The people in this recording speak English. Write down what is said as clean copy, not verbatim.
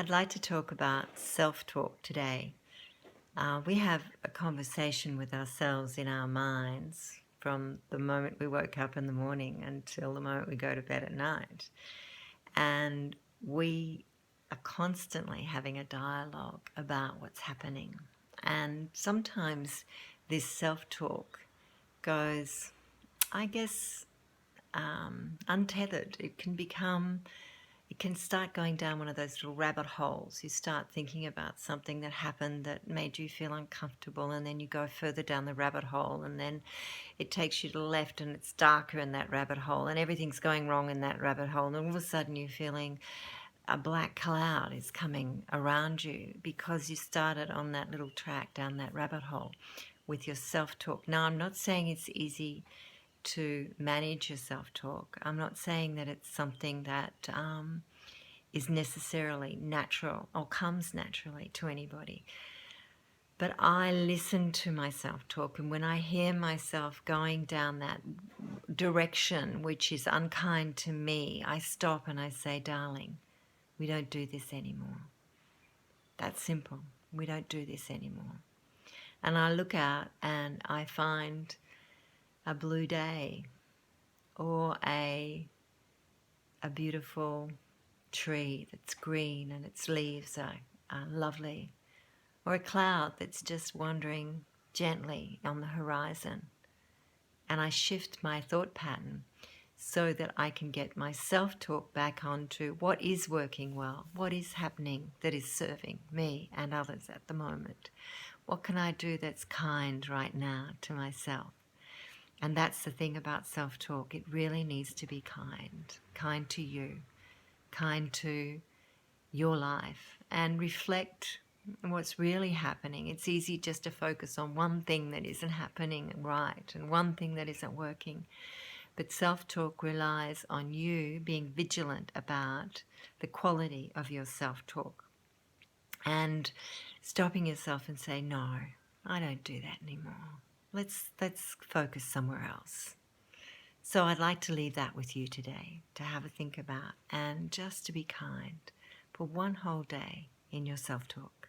I'd like to talk about self-talk today. We have a conversation with ourselves in our minds from the moment we woke up in the morning until the moment we go to bed at night. And we are constantly having a dialogue about what's happening. And sometimes this self-talk goes, I guess, untethered. It can start going down one of those little rabbit holes. You start thinking about something that happened that made you feel uncomfortable, and then you go further down the rabbit hole, and then it takes you to the left, and it's darker in that rabbit hole, and everything's going wrong in that rabbit hole, and all of a sudden you're feeling a black cloud is coming around you because you started on that little track down that rabbit hole with your self-talk. Now, I'm not saying it's easy to manage your self-talk. I'm not saying that it's something that is necessarily natural or comes naturally to anybody. But I listen to my self-talk, and when I hear myself going down that direction which is unkind to me, I stop and I say, darling, we don't do this anymore. That's simple. We don't do this anymore. And I look out and I find a blue day or a beautiful tree that's green and its leaves are lovely, or a cloud that's just wandering gently on the horizon. And I shift my thought pattern so that I can get my self-talk back onto what is working well, what is happening that is serving me and others at the moment. What can I do that's kind right now to myself? And that's the thing about self-talk. It really needs to be kind to you, kind to your life, and reflect on what's really happening. It's easy just to focus on one thing that isn't happening right and one thing that isn't working. But self-talk relies on you being vigilant about the quality of your self-talk and stopping yourself and say, no, I don't do that anymore. Let's focus somewhere else. So I'd like to leave that with you today to have a think about and just to be kind for one whole day in your self-talk.